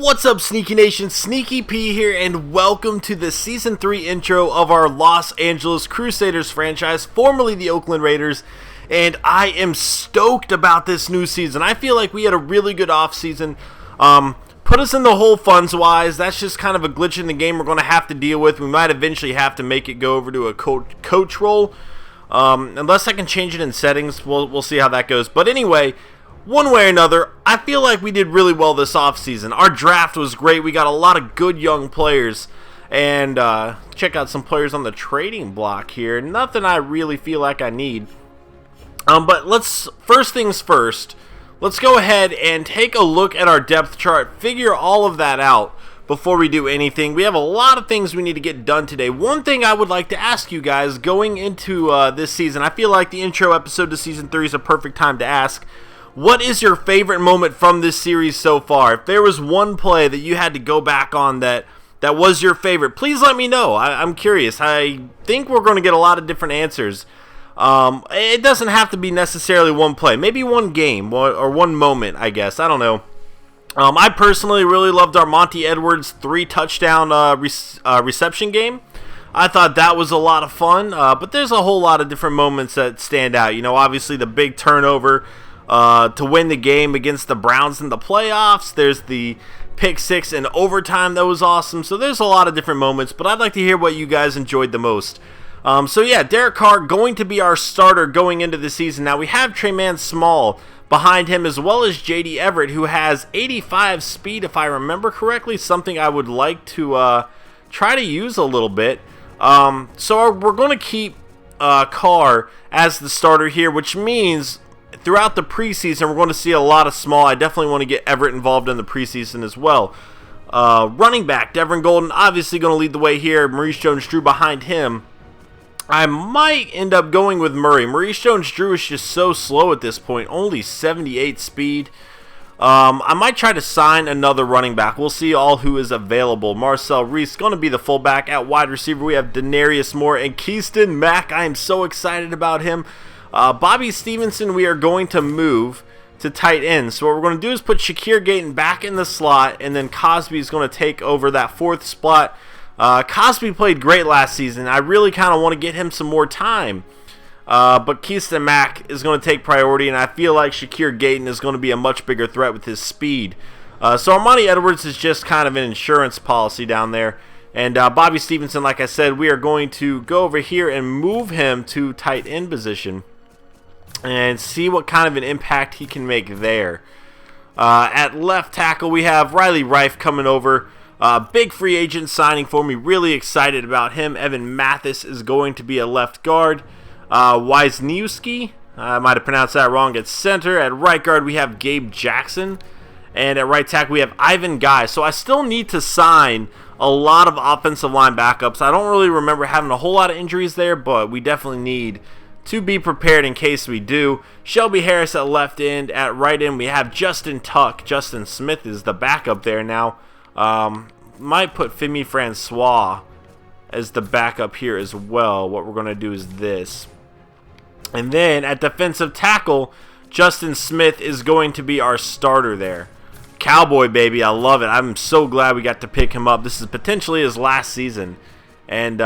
What's up, Sneaky Nation? Sneaky P here, and welcome to the Season 3 intro of our Los Angeles Crusaders franchise, formerly the Oakland Raiders, and I am stoked about this new season. I feel like we had a really good offseason. Put us in the hole funds-wise. That's just kind of a glitch in the game we're going to have to deal with. We might eventually have to make it go over to a coach role. Unless I can change it in settings, we'll see how that goes. But anyway, one way or another, I feel like we did really well this offseason. Our draft was great. We got a lot of good young players. And check out some players on the trading block here. Nothing I really feel like I need. But first things first, let's go ahead and take a look at our depth chart. Figure all of that out before we do anything. We have a lot of things we need to get done today. One thing I would like to ask you guys going into this season, I feel like the intro episode to Season 3 is a perfect time to ask, what is your favorite moment from this series so far? If there was one play that you had to go back on that was your favorite, please let me know. I'm curious. I think we're going to get a lot of different answers. It doesn't have to be necessarily one play. Maybe one game or one moment, I guess. I don't know. I personally really loved our Monty Edwards 3-touchdown reception game. I thought that was a lot of fun. But there's a whole lot of different moments that stand out. You know, obviously the big turnover to win the game against the Browns in the playoffs. There's the pick six in overtime that was awesome. So there's a lot of different moments, but I'd like to hear what you guys enjoyed the most. So yeah, Derek Carr going to be our starter going into the season. Now we have Tremaine Small behind him, as well as J.D. Everett, who has 85 speed, if I remember correctly, something I would like to try to use a little bit. So we're going to keep Carr as the starter here, which means throughout the preseason, we're going to see a lot of Small. I definitely want to get Everett involved in the preseason as well. Running back, Devin Golden, obviously going to lead the way here. Maurice Jones-Drew behind him. I might end up going with Murray. Maurice Jones-Drew is just so slow at this point, only 78 speed. I might try to sign another running back. We'll see all who is available. Marcel Reese going to be the fullback. At wide receiver, we have Denarius Moore and Keyston Mack. I am so excited about him. Bobby Stevenson, we are going to move to tight end. So what we're going to do is put Shakir Gayton back in the slot, and then Cosby is going to take over that fourth spot. Cosby played great last season. I really kind of want to get him some more time. But Keyston Mack is going to take priority, and I feel like Shakir Gayton is going to be a much bigger threat with his speed. So Armani Edwards is just kind of an insurance policy down there. And Bobby Stevenson, like I said, we are going to go over here and move him to tight end position and see what kind of an impact he can make there. At left tackle, we have Riley Reif coming over. Big free agent signing for me. Really excited about him. Evan Mathis is going to be a left guard. Wisniewski, I might have pronounced that wrong, at center. At right guard, we have Gabe Jackson. And at right tackle, we have Ivan Guy. So I still need to sign a lot of offensive line backups. I don't really remember having a whole lot of injuries there, but we definitely need to be prepared in case we do. Shelby Harris at left end. At right end, we have Justin Tuck. Justin Smith is the backup there now. Might put Femi Francois as the backup here as well. What we're going to do is this. And then at defensive tackle, Justin Smith is going to be our starter there. Cowboy, baby. I love it. I'm so glad we got to pick him up. This is potentially his last season. And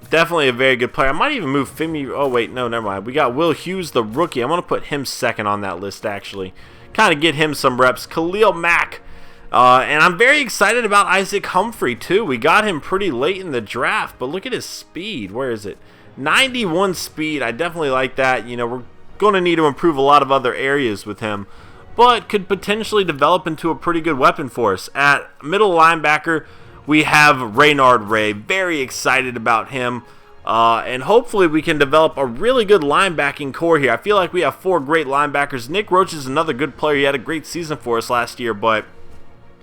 definitely a very good player. I might even move Femi. Oh, wait. No, never mind. We got Will Hughes, the rookie. I'm going to put him second on that list, actually. Kind of get him some reps. Khalil Mack. And I'm very excited about Isaac Humphrey, too. We got him pretty late in the draft, but look at his speed. Where is it? 91 speed. I definitely like that. You know, we're going to need to improve a lot of other areas with him, but could potentially develop into a pretty good weapon for us. At middle linebacker, we have Reynard Ray. Very excited about him. And hopefully we can develop a really good linebacking core here. I feel like we have 4 great linebackers. Nick Roach is another good player. He had a great season for us last year, but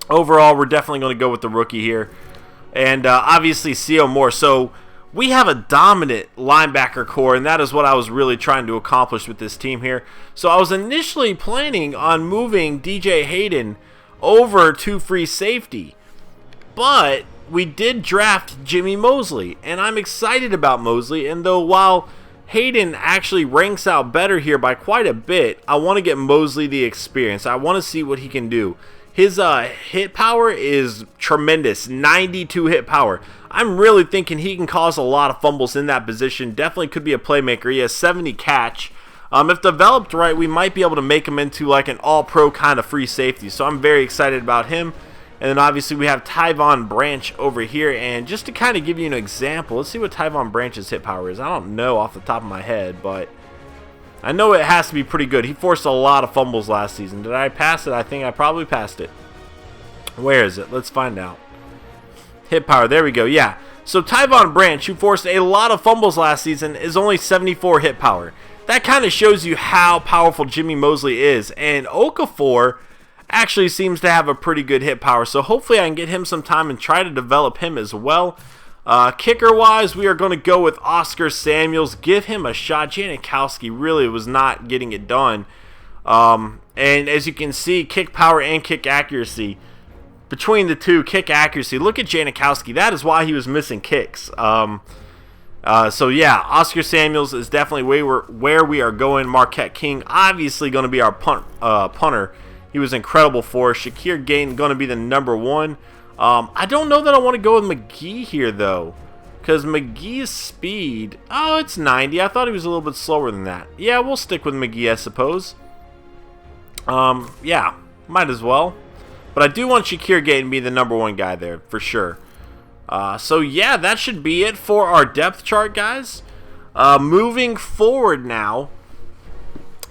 overall, we're definitely going to go with the rookie here. And obviously, C.O. Moore. So we have a dominant linebacker core, and that is what I was really trying to accomplish with this team here. So I was initially planning on moving DJ Hayden over to free safety. But we did draft Jimmy Mosley, and I'm excited about Mosley. And though while Hayden actually ranks out better here by quite a bit, I want to get Mosley the experience. I want to see what he can do. His hit power is tremendous, 92 hit power. I'm really thinking he can cause a lot of fumbles in that position. Definitely could be a playmaker. He has 70 catch. If developed right, we might be able to make him into like an all-pro kind of free safety. So I'm very excited about him. And then obviously we have Tyvon Branch over here. And just to kind of give you an example, let's see what Tyvon Branch's hit power is. I don't know off the top of my head, but I know it has to be pretty good. He forced a lot of fumbles last season. Did I pass it? I think I probably passed it. Where is it? Let's find out. Hit power. There we go. Yeah. So Tyvon Branch, who forced a lot of fumbles last season, is only 74 hit power. That kind of shows you how powerful Jimmy Mosley is. And Okafor actually seems to have a pretty good hit power. So hopefully I can get him some time and try to develop him as well. Kicker-wise, we are going to go with Oscar Samuels. Give him a shot. Janikowski really was not getting it done. And as you can see, kick power and kick accuracy. Between the two, kick accuracy. Look at Janikowski. That is why he was missing kicks. So yeah, Oscar Samuels is definitely where we are going. Marquette King, obviously going to be our punter. He was incredible for us. Shakir Gayton going to be the number one. I don't know that I want to go with McGee here, though. Because McGee's speed... Oh, it's 90. I thought he was a little bit slower than that. Yeah, we'll stick with McGee, I suppose. Yeah, might as well. But I do want Shakir Gayton to be the number one guy there, for sure. So, yeah, that should be it for our depth chart, guys. Moving forward now,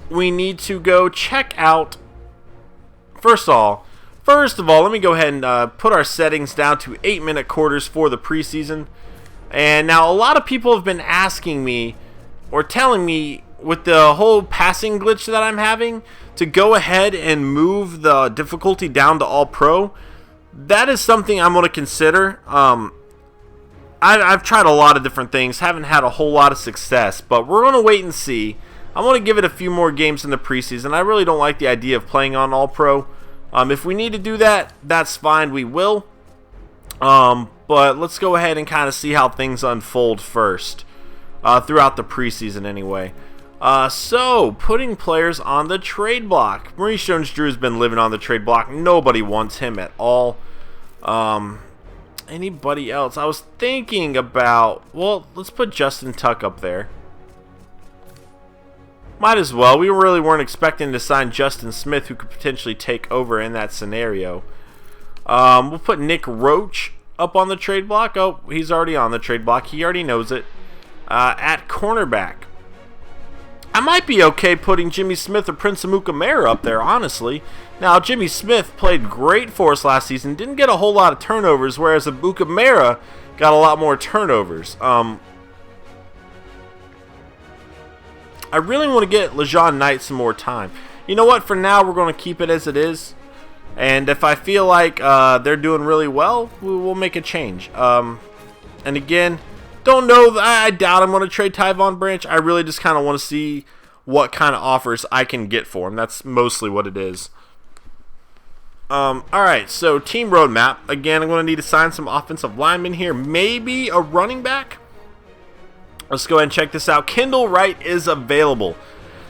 we need to go check out... First of all, let me go ahead and put our settings down to 8-minute quarters for the preseason. And now a lot of people have been asking me or telling me with the whole passing glitch that I'm having to go ahead and move the difficulty down to all pro. That is something I'm going to consider. I've tried a lot of different things, haven't had a whole lot of success, but we're going to wait and see. I'm going to give it a few more games in the preseason. I really don't like the idea of playing on all pro. If we need to do that, that's fine, we will. But let's go ahead and kind of see how things unfold first. Throughout the preseason anyway. So, putting players on the trade block. Maurice Jones-Drew has been living on the trade block. Nobody wants him at all. Anybody else? I was thinking about... Well, let's put Justin Tuck up there. Might as well. We really weren't expecting to sign Justin Smith, who could potentially take over in that scenario. We'll put Nick Roach up on the trade block. Oh, he's already on the trade block. He already knows it. At cornerback, I might be okay putting Jimmy Smith or Prince Amukamara up there, honestly. Now, Jimmy Smith played great for us last season. Didn't get a whole lot of turnovers, whereas Amukamara got a lot more turnovers. I really want to get LeJean Knight some more time. You know what? For now, we're going to keep it as it is. And if I feel like they're doing really well, we'll make a change. And again, don't know. I doubt I'm going to trade Tyvon Branch. I really just kind of want to see what kind of offers I can get for him. That's mostly what it is. Alright, so team roadmap. Again, I'm going to need to sign some offensive linemen here. Maybe a running back. Let's go ahead and check this out. Kendall Wright is available.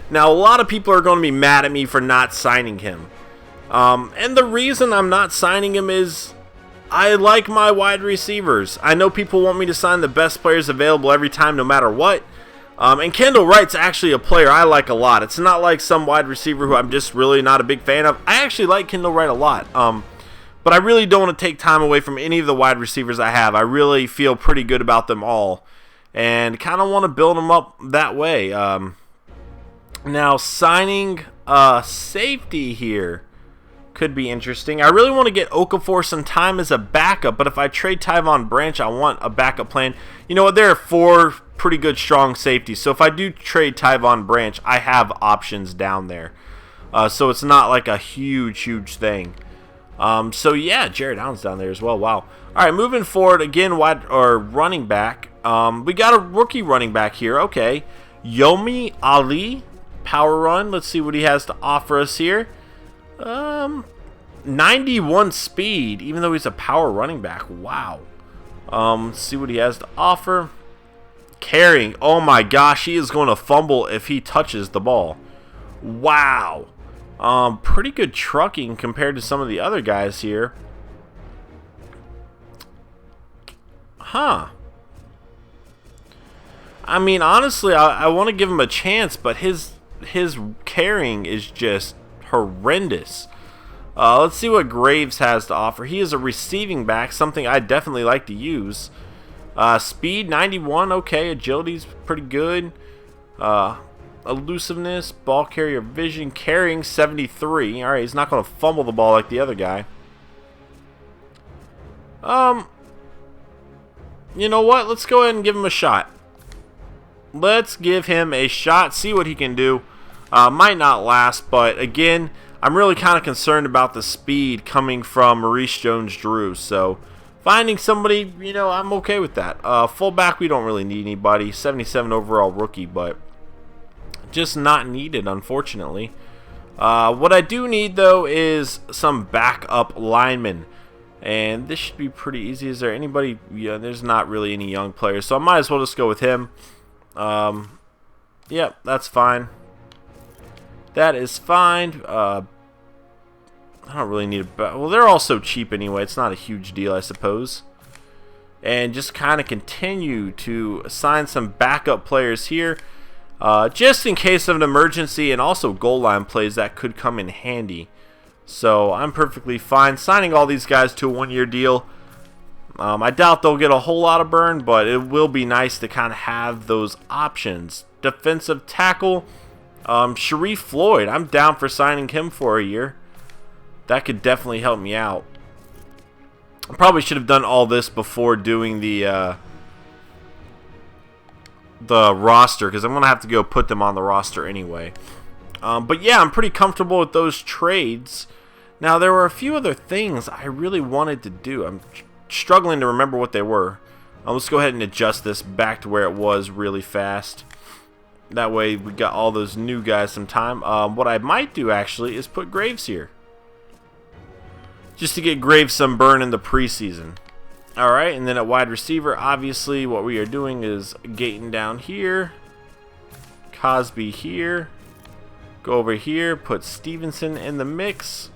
Now, a lot of people are going to be mad at me for not signing him. And the reason I'm not signing him is I like my wide receivers. I know people want me to sign the best players available every time, no matter what. And Kendall Wright's actually a player I like a lot. It's not like some wide receiver who I'm just really not a big fan of. I actually like Kendall Wright a lot. But I really don't want to take time away from any of the wide receivers I have. I really feel pretty good about them all. And kind of want to build them up that way. Now, signing safety here could be interesting. I really want to get Okafor some time as a backup, but if I trade Tyvon Branch, I want a backup plan. You know what? There are 4 pretty good strong safeties. So if I do trade Tyvon Branch, I have options down there. So it's not like a huge thing. So yeah, Jared Allen's down there as well. Wow. All right, moving forward again, running back. We got a rookie running back here. Okay, Yomi Ali, power run. Let's see what he has to offer us here. 91 speed, even though he's a power running back. Wow. Let's see what he has to offer. Carrying. Oh my gosh, he is going to fumble if he touches the ball. Wow. Pretty good trucking compared to some of the other guys here. Huh. I mean, honestly, I want to give him a chance, but his carrying is just horrendous. Let's see what Graves has to offer. He is a receiving back, something I definitely like to use. Speed 91, okay. Agility's pretty good. Elusiveness, ball carrier vision, carrying 73. All right, he's not going to fumble the ball like the other guy. You know what? Let's go ahead and give him a shot. Let's give him a shot, see what he can do. Might not last, but again, I'm really kind of concerned about the speed coming from Maurice Jones-Drew. So finding somebody, you know, I'm okay with that. Fullback, we don't really need anybody. 77 overall rookie, but just not needed, unfortunately. What I do need, though, is some backup linemen. And this should be pretty easy. Is there anybody? Yeah, there's not really any young players, so I might as well just go with him. Yep, that's fine. That is fine. I don't really need a... Well, they're all so cheap anyway. It's not a huge deal, I suppose. And just kind of continue to assign some backup players here. Just in case of an emergency, and also goal line plays that could come in handy. So I'm perfectly fine signing all these guys to a one-year deal. I doubt they'll get a whole lot of burn, but it will be nice to kind of have those options. Defensive tackle, Sharif Floyd. I'm down for signing him for a year. That could definitely help me out. I probably should have done all this before doing the roster, because I'm going to have to go put them on the roster anyway. But yeah, I'm pretty comfortable with those trades. Now, there were a few other things I really wanted to do. I'm struggling to remember what they were. Let's go ahead and adjust this back to where it was really fast. That way we got all those new guys some time. What I might do actually is put Graves here, just to get Graves some burn in the preseason. Alright, and then at wide receiver, obviously what we are doing is Gayton down here, Cosby here, go over here, put Stevenson in the mix.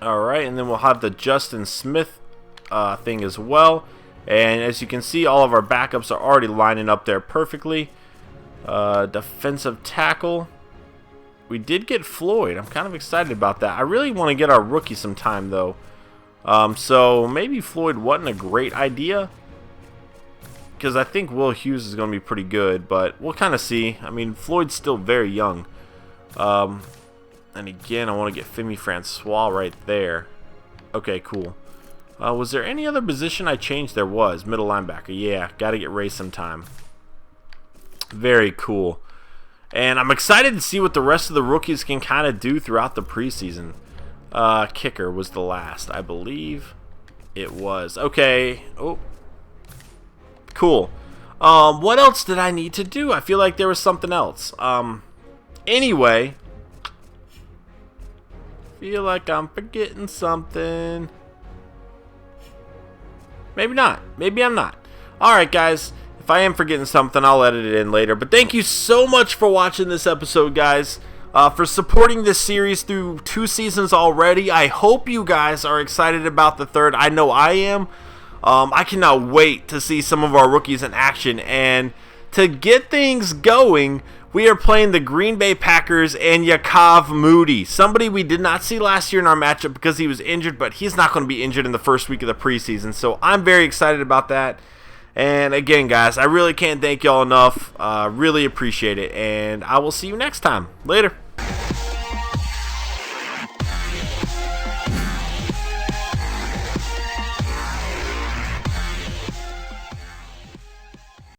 Alright, and then we'll have the Justin Smith thing as well. And as you can see, all of our backups are already lining up there perfectly. Defensive tackle. We did get Floyd. I'm kind of excited about that. I really want to get our rookie some time, though. So maybe Floyd wasn't a great idea, because I think Will Hughes is going to be pretty good, but we'll kind of see. I mean, Floyd's still very young. And again, I want to get Femi Francois right there. Okay, cool. Was there any other position I changed? There was. Middle linebacker. Yeah, got to get Ray some time. Very cool. And I'm excited to see what the rest of the rookies can kind of do throughout the preseason. Kicker was the last, I believe. It was. Okay. Oh. Cool. What else did I need to do? I feel like there was something else. Anyway. Feel like I'm forgetting something. Maybe not. Maybe I'm not. Alright, guys. If I am forgetting something, I'll edit it in later. But thank you so much for watching this episode, guys. For supporting this series through 2 seasons already. I hope you guys are excited about the third. I know I am. I cannot wait to see some of our rookies in action. And to get things going, we are playing the Green Bay Packers and Yakov Moody. Somebody we did not see last year in our matchup because he was injured, but he's not going to be injured in the first week of the preseason. So I'm very excited about that. And again, guys, I really can't thank y'all enough. Really appreciate it. And I will see you next time. Later.